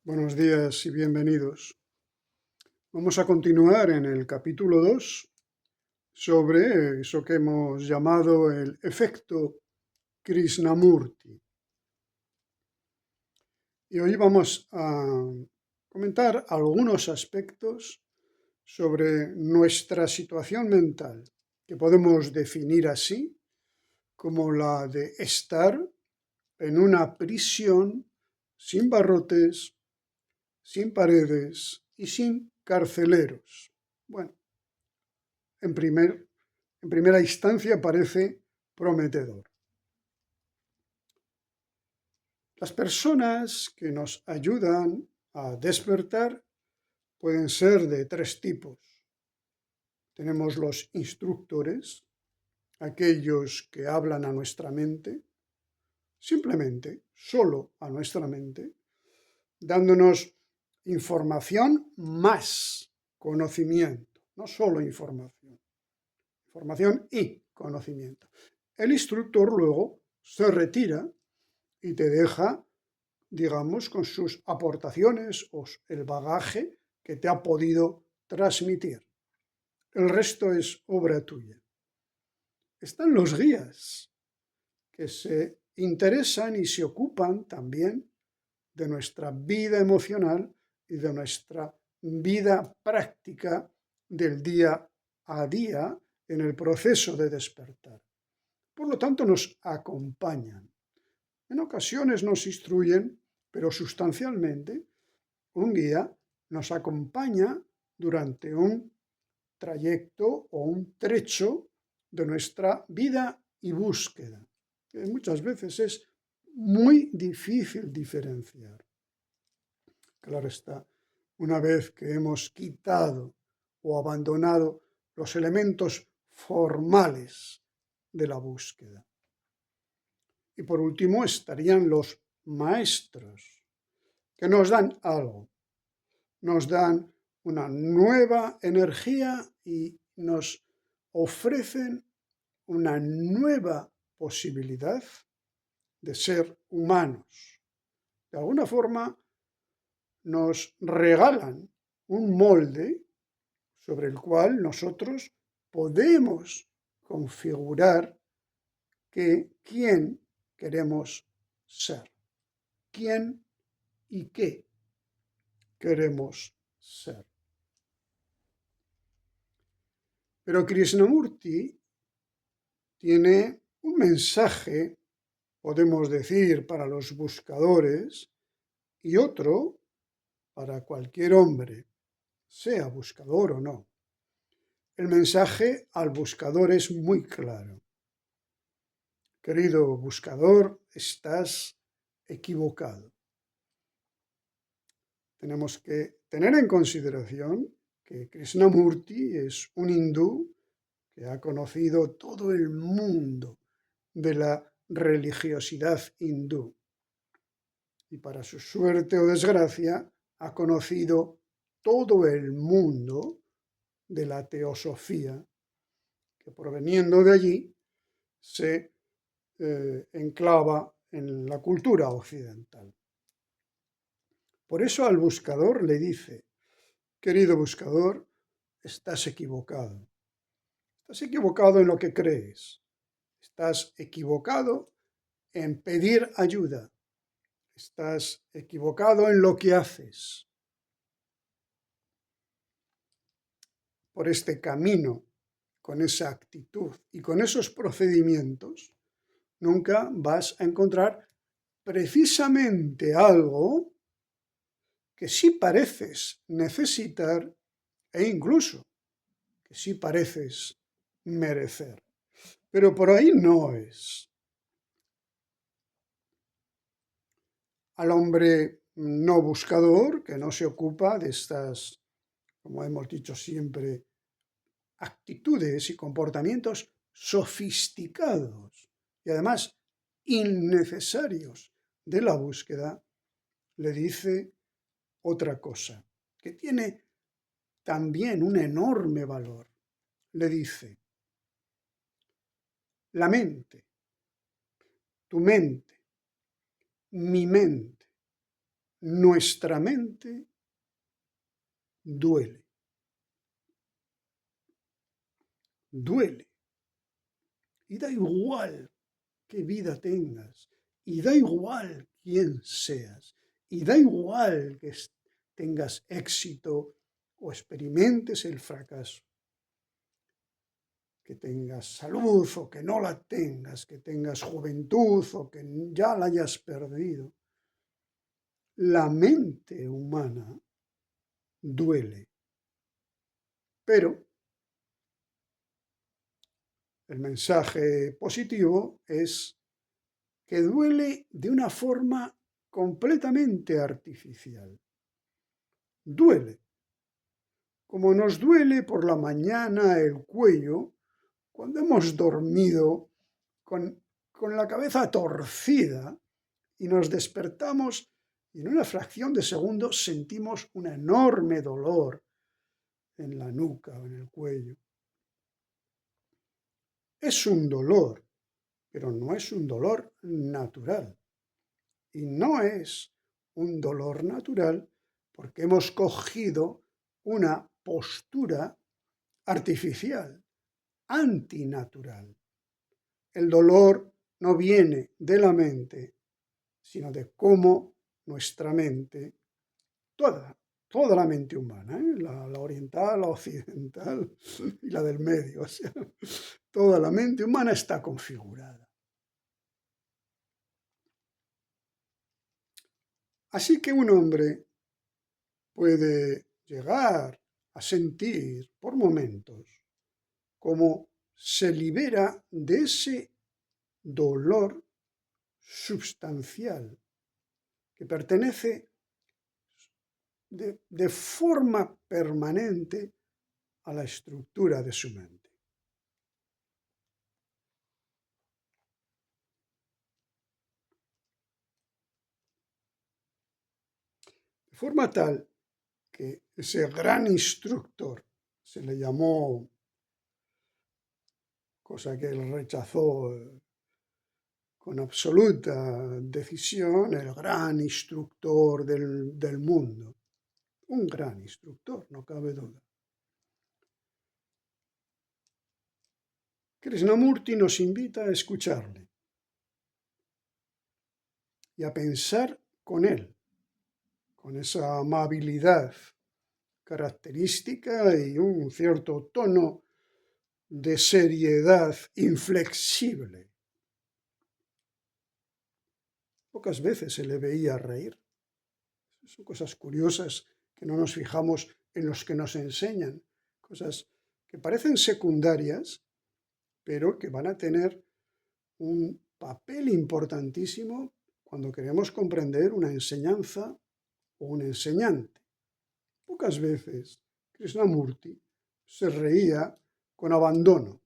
Buenos días y bienvenidos. Vamos a continuar en el capítulo 2 sobre eso que hemos llamado el efecto Krishnamurti. Y hoy vamos a comentar algunos aspectos sobre nuestra situación mental, que podemos definir así como la de estar en una prisión sin barrotes, sin paredes y sin carceleros. Bueno, en primera instancia parece prometedor. Las personas que nos ayudan a despertar pueden ser de tres tipos. Tenemos los instructores, aquellos que hablan a nuestra mente, simplemente, solo a nuestra mente, dándonos información más conocimiento, no solo información y conocimiento. El instructor luego se retira y te deja, digamos, con sus aportaciones o el bagaje que te ha podido transmitir. El resto es obra tuya. Están los guías, que se interesan y se ocupan también de nuestra vida emocional y de nuestra vida práctica del día a día en el proceso de despertar. Por lo tanto, nos acompañan. En ocasiones nos instruyen, pero sustancialmente un guía nos acompaña durante un trayecto o un trecho de nuestra vida y búsqueda, que muchas veces es muy difícil diferenciar. Claro está, una vez que hemos quitado o abandonado los elementos formales de la búsqueda. Y por último estarían los maestros, que nos dan algo, nos dan una nueva energía y nos ofrecen una nueva posibilidad de ser humanos. De alguna forma nos regalan un molde sobre el cual nosotros podemos configurar quién queremos ser, quién y qué queremos ser. Pero Krishnamurti tiene un mensaje, podemos decir, para los buscadores y otro para cualquier hombre, sea buscador o no. El mensaje al buscador es muy claro. Querido buscador, estás equivocado. Tenemos que tener en consideración que Krishnamurti es un hindú que ha conocido todo el mundo de la religiosidad hindú. Y para su suerte o desgracia, ha conocido todo el mundo de la teosofía, que proveniendo de allí se enclava en la cultura occidental. Por eso al buscador le dice: querido buscador, estás equivocado. Estás equivocado en lo que crees. Estás equivocado en pedir ayuda. Estás equivocado en lo que haces. Por este camino, con esa actitud y con esos procedimientos, nunca vas a encontrar precisamente algo que sí pareces necesitar e incluso que sí pareces merecer. Pero por ahí no es. Al hombre no buscador, que no se ocupa de estas, como hemos dicho siempre, actitudes y comportamientos sofisticados y además innecesarios de la búsqueda, le dice otra cosa, que tiene también un enorme valor. Le dice: la mente, tu mente, mi mente, nuestra mente duele. Duele. Y da igual qué vida tengas, y da igual quién seas, y da igual que tengas éxito o experimentes el fracaso, que tengas salud o que no la tengas, que tengas juventud o que ya la hayas perdido. La mente humana duele, pero el mensaje positivo es que duele de una forma completamente artificial. Duele, como nos duele por la mañana el cuello cuando hemos dormido con la cabeza torcida y nos despertamos y en una fracción de segundo sentimos un enorme dolor en la nuca o en el cuello. Es un dolor, pero no es un dolor natural. Y no es un dolor natural porque hemos cogido una postura artificial, antinatural. El dolor no viene de la mente, sino de cómo nuestra mente, toda la mente humana, la oriental, la occidental y la del medio, o sea, toda la mente humana está configurada. Así que un hombre puede llegar a sentir por momentos cómo se libera de ese dolor substancial que pertenece de forma permanente a la estructura de su mente. De forma tal que ese gran instructor se le llamó, cosa que él rechazó con absoluta decisión, el gran instructor del mundo. Un gran instructor, no cabe duda. Krishnamurti nos invita a escucharle y a pensar con él, con esa amabilidad característica y un cierto tono de seriedad inflexible. Pocas veces se le veía reír. Son cosas curiosas que no nos fijamos en los que nos enseñan, cosas que parecen secundarias, pero que van a tener un papel importantísimo cuando queremos comprender una enseñanza o un enseñante. Pocas veces Krishnamurti se reía con abandono.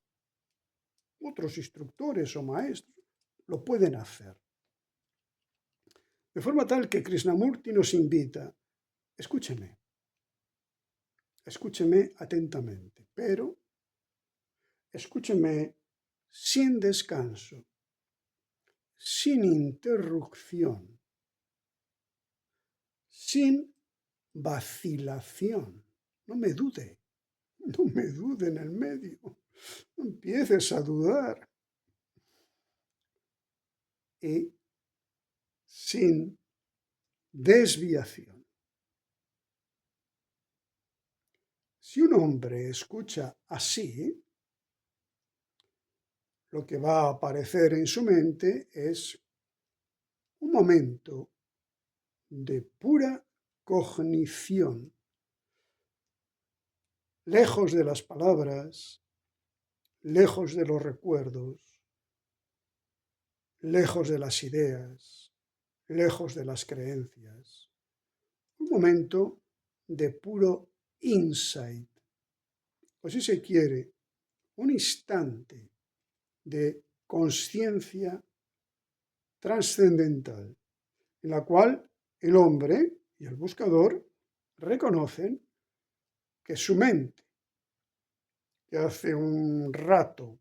Otros instructores o maestros lo pueden hacer. De forma tal que Krishnamurti nos invita, escúcheme atentamente, pero escúcheme sin descanso, sin interrupción, sin vacilación. No me dude en el medio, no empieces a dudar. Y sin desviación. Si un hombre escucha así, lo que va a aparecer en su mente es un momento de pura cognición, lejos de las palabras, lejos de los recuerdos, lejos de las ideas, lejos de las creencias. Un momento de puro insight, o si se quiere, un instante de conciencia trascendental, en la cual el hombre y el buscador reconocen que su mente, que hace un rato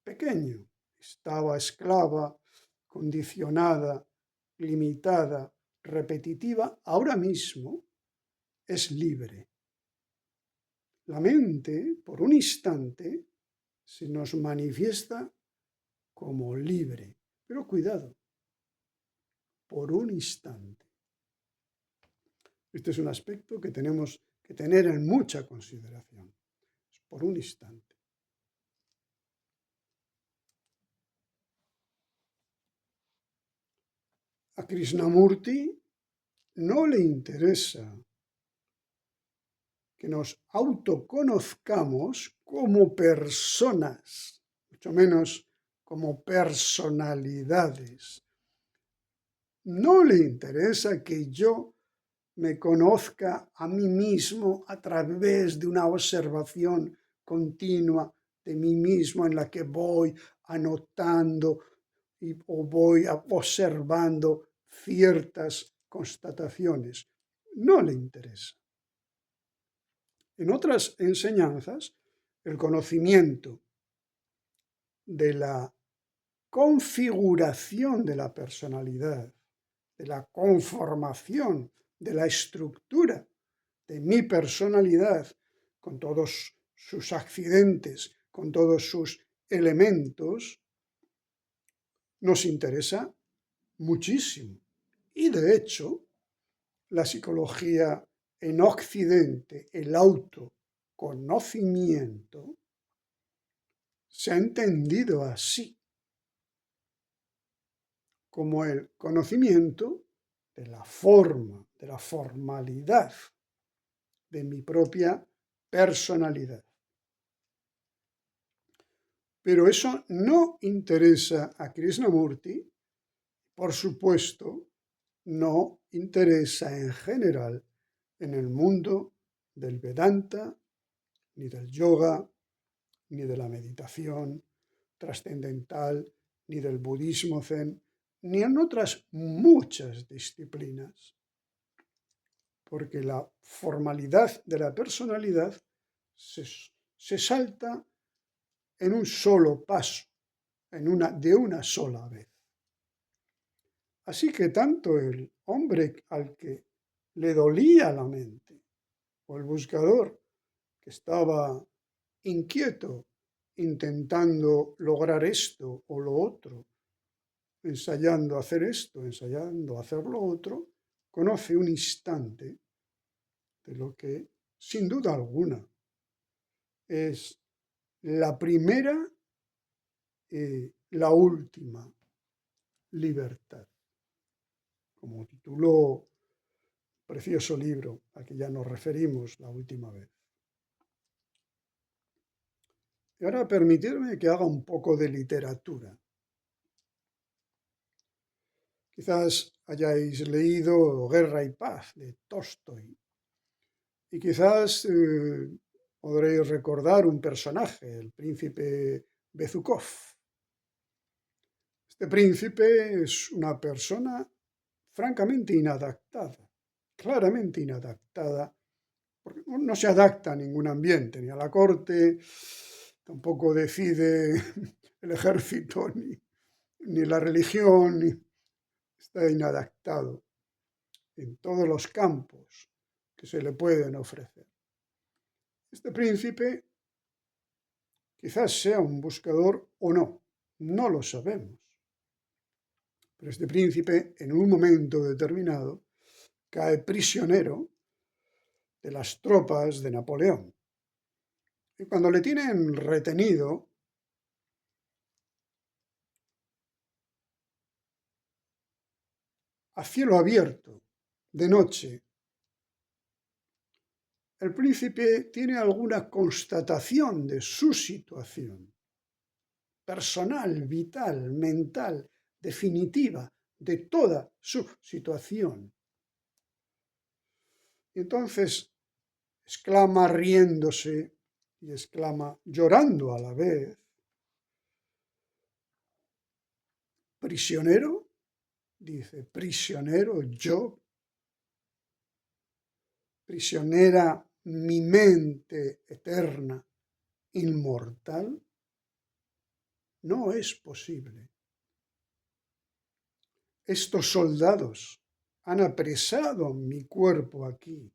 pequeño estaba esclava, condicionada, limitada repetitiva, ahora mismo es libre. La mente, por un instante, se nos manifiesta como libre. Pero cuidado, por un instante. Este es un aspecto que tenemos que tener en mucha consideración. Por un instante. A Krishnamurti no le interesa que nos autoconozcamos como personas, mucho menos como personalidades. No le interesa que yo me conozca a mí mismo a través de una observación continua de mí mismo en la que voy anotando o voy observando ciertas constataciones. No le interesa. En otras enseñanzas, el conocimiento de la configuración de la personalidad, de la conformación, de la estructura de mi personalidad, con todos sus accidentes, con todos sus elementos, nos interesa muchísimo. Y de hecho, la psicología en Occidente, el autoconocimiento, se ha entendido así, como el conocimiento de la forma, de la formalidad de mi propia personalidad. Pero eso no interesa a Krishnamurti, por supuesto, no interesa en general en el mundo del Vedanta, ni del yoga, ni de la meditación trascendental, ni del budismo zen, ni en otras muchas disciplinas, porque la formalidad de la personalidad se salta en un solo paso, de una sola vez. Así que tanto el hombre al que le dolía la mente, o el buscador que estaba inquieto intentando lograr esto o lo otro, ensayando hacer esto, ensayando hacer lo otro, conoce un instante de lo que, sin duda alguna, es la primera y la última libertad. Como tituló precioso libro a que ya nos referimos la última vez. Y ahora permitidme que haga un poco de literatura. Quizás hayáis leído Guerra y Paz de Tolstoy y quizás podréis recordar un personaje, el príncipe Bezúkhov. Este príncipe es una persona francamente inadaptada, claramente inadaptada, porque no se adapta a ningún ambiente, ni a la corte, tampoco decide el ejército, ni la religión, está inadaptado en todos los campos que se le pueden ofrecer. Este príncipe quizás sea un buscador o no, no lo sabemos. Pero este príncipe, en un momento determinado, cae prisionero de las tropas de Napoleón. Y cuando le tienen retenido, a cielo abierto, de noche, el príncipe tiene alguna constatación de su situación personal, vital, mental, definitiva, de toda su situación. Y entonces exclama riéndose y exclama llorando a la vez: ¿prisionero? Dice, ¿prisionero yo? ¿Prisionera mi mente eterna, inmortal? No es posible. Estos soldados han apresado mi cuerpo aquí,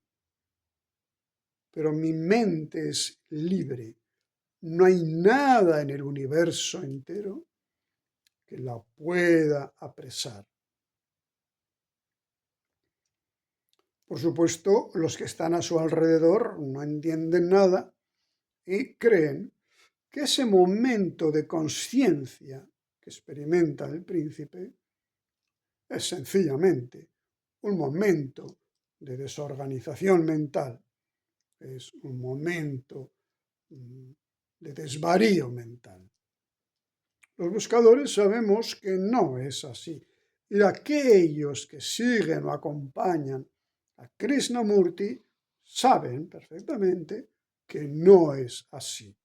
pero mi mente es libre. No hay nada en el universo entero que la pueda apresar. Por supuesto, los que están a su alrededor no entienden nada y creen que ese momento de conciencia que experimenta el príncipe es sencillamente un momento de desorganización mental, es un momento de desvarío mental. Los buscadores sabemos que no es así. Y aquellos que siguen o acompañan a Krishnamurti saben perfectamente que no es así.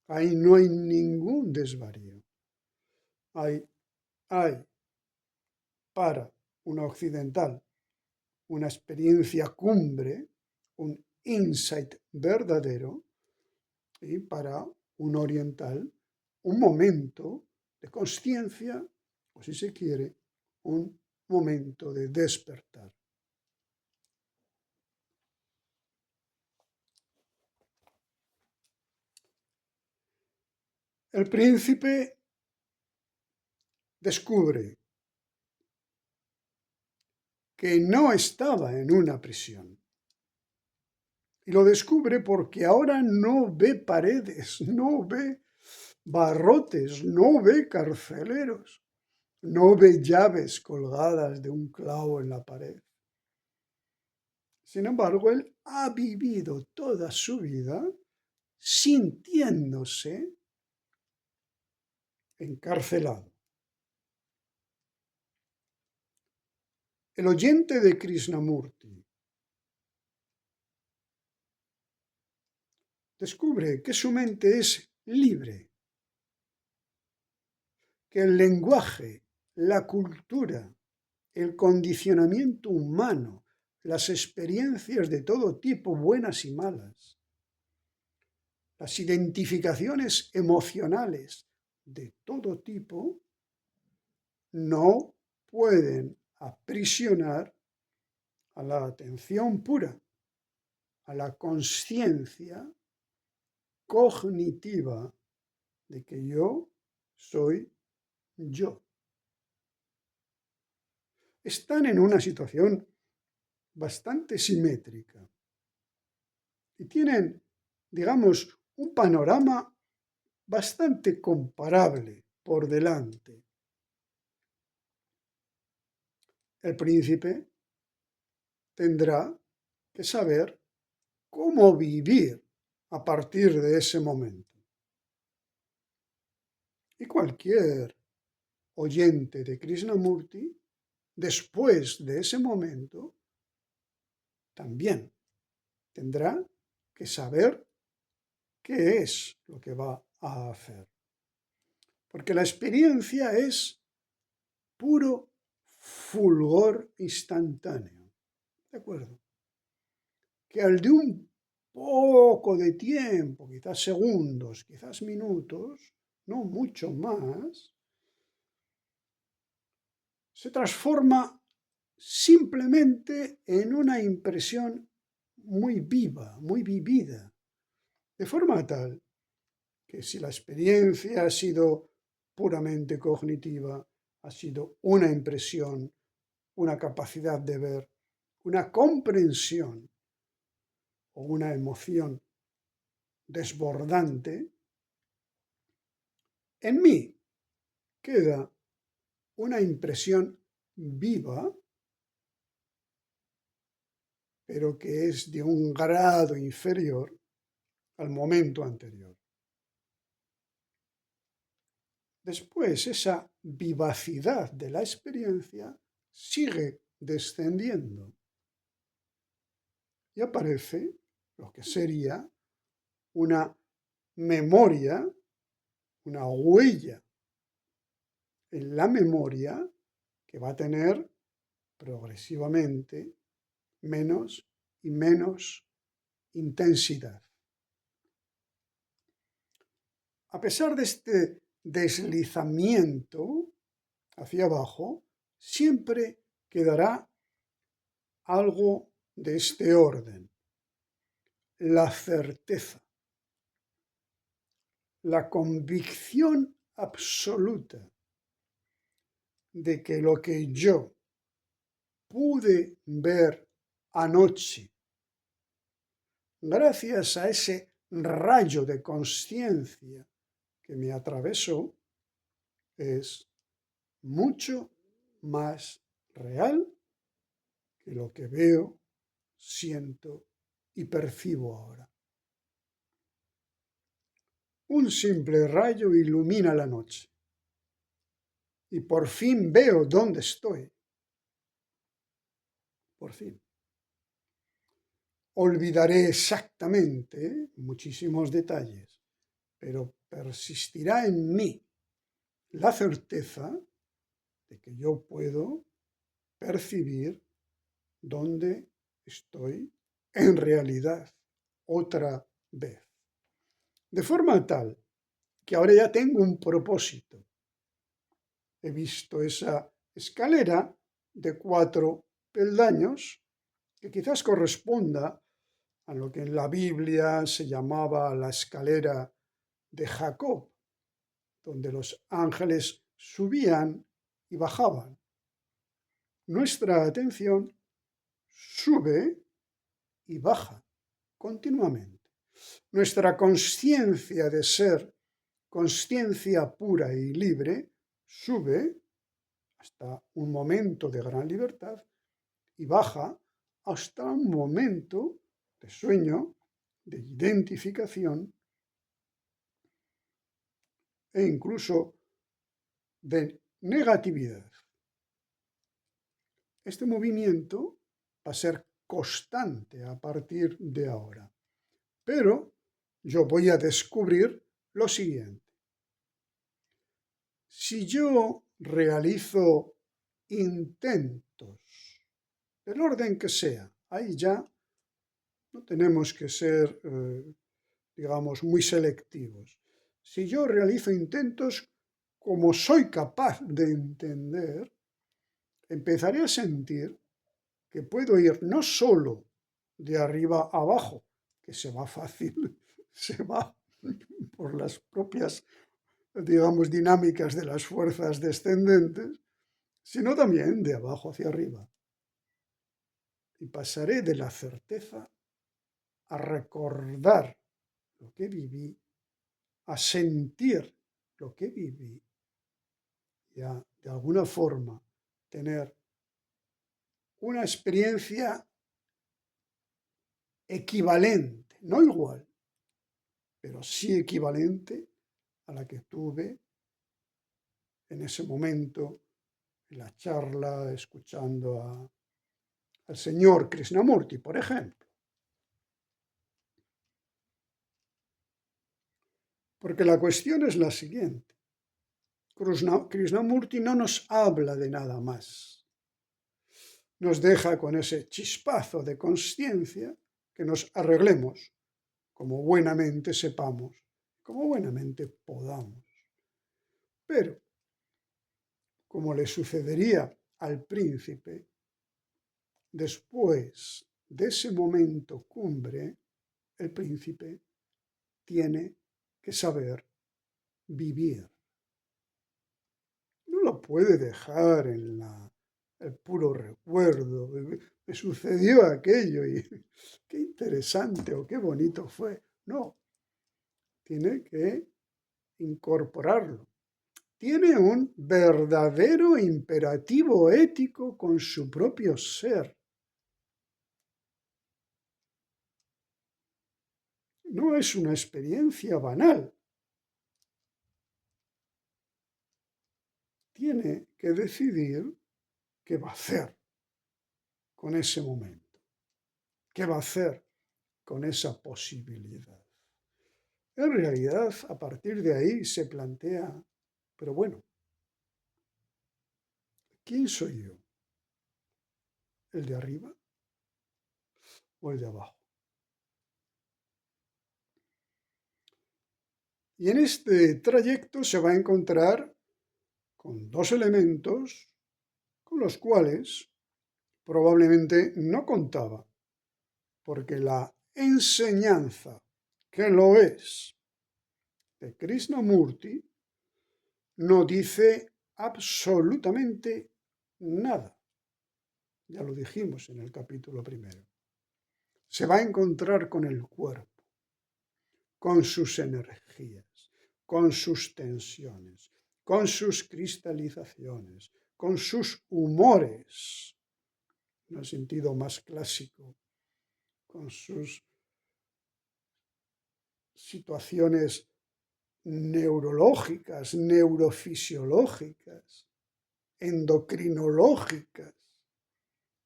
Ahí no hay ningún desvarío. Hay para un occidental una experiencia cumbre, un insight verdadero, y para un oriental un momento de consciencia, o si se quiere, un momento de despertar. El príncipe descubre que no estaba en una prisión. Y lo descubre porque ahora no ve paredes, no ve barrotes, no ve carceleros, no ve llaves colgadas de un clavo en la pared. Sin embargo, él ha vivido toda su vida sintiéndose encarcelado. El oyente de Krishnamurti descubre que su mente es libre, que el lenguaje, la cultura, el condicionamiento humano, las experiencias de todo tipo, buenas y malas, las identificaciones emocionales de todo tipo, no pueden aprisionar a la atención pura, a la conciencia cognitiva de que yo soy yo. Están en una situación bastante simétrica y tienen, digamos, un panorama bastante comparable por delante. El príncipe tendrá que saber cómo vivir a partir de ese momento. Y cualquier oyente de Krishnamurti, después de ese momento, también tendrá que saber qué es lo que va a hacer. Porque la experiencia es puro fulgor instantáneo. ¿De acuerdo? Que al de un poco de tiempo, quizás segundos, quizás minutos, no mucho más, se transforma simplemente en una impresión muy viva, muy vivida, de forma tal que si la experiencia ha sido puramente cognitiva, ha sido una impresión, una capacidad de ver, una comprensión o una emoción desbordante, en mí queda una impresión viva, pero que es de un grado inferior al momento anterior. Después, esa vivacidad de la experiencia sigue descendiendo y aparece lo que sería una memoria, una huella en la memoria que va a tener progresivamente menos y menos intensidad. A pesar de este deslizamiento hacia abajo, siempre quedará algo de este orden: la certeza, la convicción absoluta de que lo que yo pude ver anoche, gracias a ese rayo de conciencia que me atravesó, es mucho más real que lo que veo, siento y percibo ahora. Un simple rayo ilumina la noche y por fin veo dónde estoy. Por fin. Olvidaré exactamente muchísimos detalles, pero persistirá en mí la certeza de que yo puedo percibir dónde estoy en realidad otra vez. De forma tal que ahora ya tengo un propósito. He visto esa escalera de 4 peldaños que quizás corresponda a lo que en la Biblia se llamaba la escalera de Jacob, donde los ángeles subían y bajaban. Nuestra atención sube y baja continuamente. Nuestra conciencia de ser conciencia pura y libre sube hasta un momento de gran libertad y baja hasta un momento de sueño, de identificación e incluso de negatividad. Este movimiento va a ser constante a partir de ahora, pero yo voy a descubrir lo siguiente. Si yo realizo intentos, del orden que sea, ahí ya no tenemos que ser, digamos, muy selectivos. Si yo realizo intentos como soy capaz de entender, empezaré a sentir que puedo ir no solo de arriba a abajo, que se va fácil, se va por las propias, digamos, dinámicas de las fuerzas descendentes, sino también de abajo hacia arriba. Y pasaré de la certeza a recordar lo que viví, a sentir lo que viví y a, de alguna forma, tener una experiencia equivalente, no igual, pero sí equivalente a la que tuve en ese momento, en la charla, escuchando al señor Krishnamurti, por ejemplo. Porque la cuestión es la siguiente. Krishnamurti no nos habla de nada más. Nos deja con ese chispazo de conciencia que nos arreglemos como buenamente sepamos, como buenamente podamos. Pero, como le sucedería al príncipe, después de ese momento cumbre, el príncipe tiene que saber vivir. No lo puede dejar en el puro recuerdo. Me sucedió aquello y qué interesante o qué bonito fue. No, tiene que incorporarlo. Tiene un verdadero imperativo ético con su propio ser. No es una experiencia banal. Tiene que decidir qué va a hacer con ese momento, qué va a hacer con esa posibilidad. En realidad, a partir de ahí se plantea, pero bueno, ¿quién soy yo? ¿El de arriba o el de abajo? Y en este trayecto se va a encontrar con dos elementos con los cuales probablemente no contaba, porque la enseñanza que lo es de Krishnamurti no dice absolutamente nada. Ya lo dijimos en el capítulo primero. Se va a encontrar con el cuerpo, con sus energías, con sus tensiones, con sus cristalizaciones, con sus humores, en el sentido más clásico, con sus situaciones neurológicas, neurofisiológicas, endocrinológicas.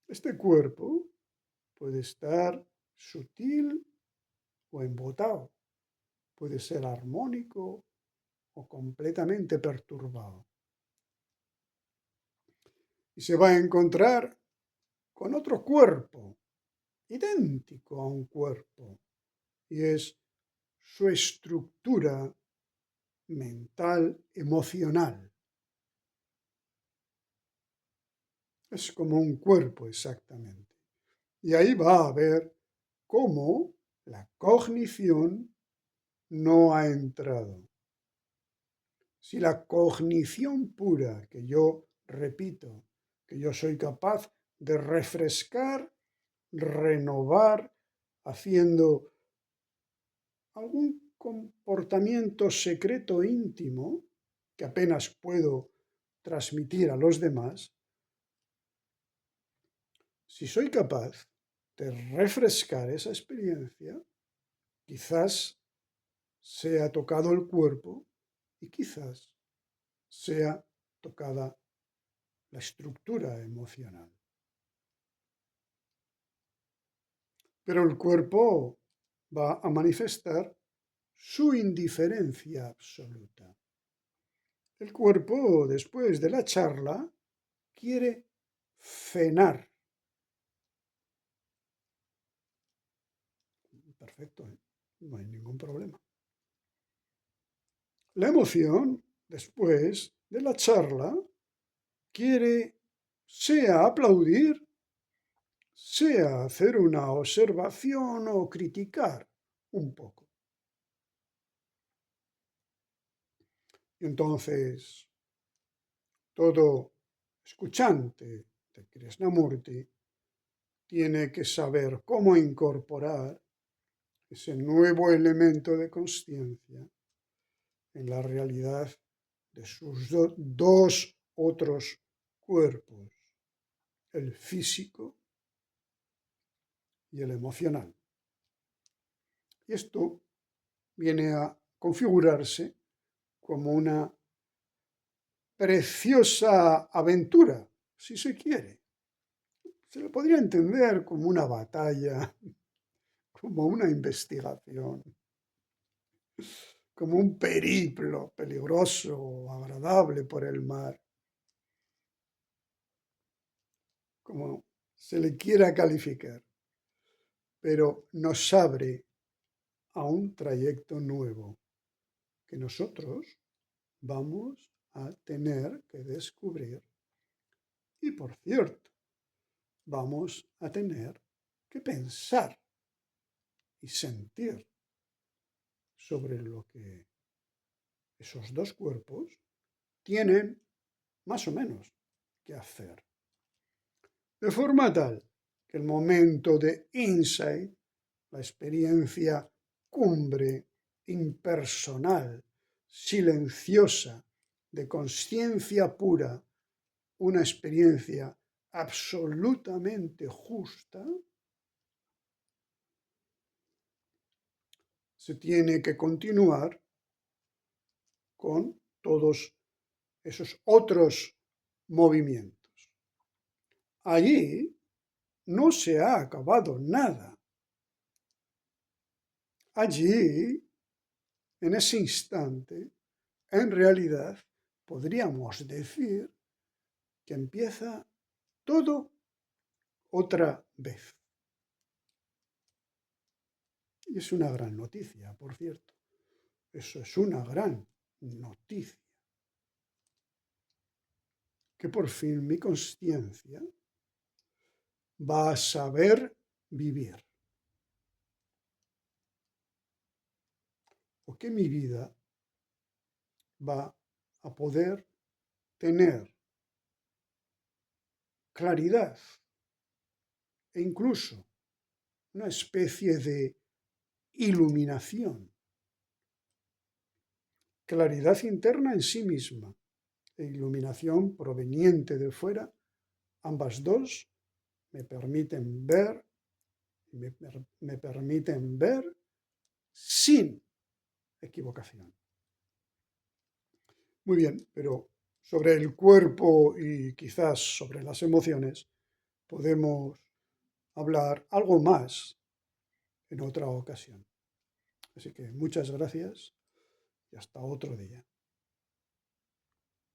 Este cuerpo puede estar sutil o embotado, puede ser armónico o completamente perturbado. Y se va a encontrar con otro cuerpo, idéntico a un cuerpo, y es su estructura mental, emocional. Es como un cuerpo exactamente. Y ahí va a ver cómo la cognición no ha entrado. Si la cognición pura, que yo repito, que yo soy capaz de refrescar, renovar, haciendo algún comportamiento secreto íntimo que apenas puedo transmitir a los demás, si soy capaz de refrescar esa experiencia, quizás sea tocado el cuerpo y quizás sea tocada la estructura emocional. Pero el cuerpo va a manifestar su indiferencia absoluta. El cuerpo, después de la charla, quiere cenar. Perfecto, ¿eh? No hay ningún problema. La emoción, después de la charla, quiere sea aplaudir, sea hacer una observación o criticar un poco. Y entonces, todo escuchante de Krishnamurti tiene que saber cómo incorporar ese nuevo elemento de consciencia en la realidad de sus dos otros cuerpos, el físico y el emocional. Y esto viene a configurarse como una preciosa aventura, si se quiere. Se le podría entender como una batalla, como una investigación, como un periplo peligroso o agradable por el mar, como se le quiera calificar, pero nos abre a un trayecto nuevo que nosotros vamos a tener que descubrir y, por cierto, vamos a tener que pensar y sentir sobre lo que esos dos cuerpos tienen más o menos que hacer. De forma tal que el momento de insight, la experiencia cumbre, impersonal, silenciosa, de conciencia pura, una experiencia absolutamente justa, se tiene que continuar con todos esos otros movimientos. Allí no se ha acabado nada. Allí, en ese instante, en realidad, podríamos decir que empieza todo otra vez. Y es una gran noticia, por cierto. Eso es una gran noticia. Que por fin mi consciencia va a saber vivir. O que mi vida va a poder tener claridad e incluso una especie de iluminación, claridad interna en sí misma e iluminación proveniente de fuera, ambas dos me permiten ver, me permiten ver sin equivocación. Muy bien, pero sobre el cuerpo y quizás sobre las emociones podemos hablar algo más en otra ocasión. Así que muchas gracias y hasta otro día.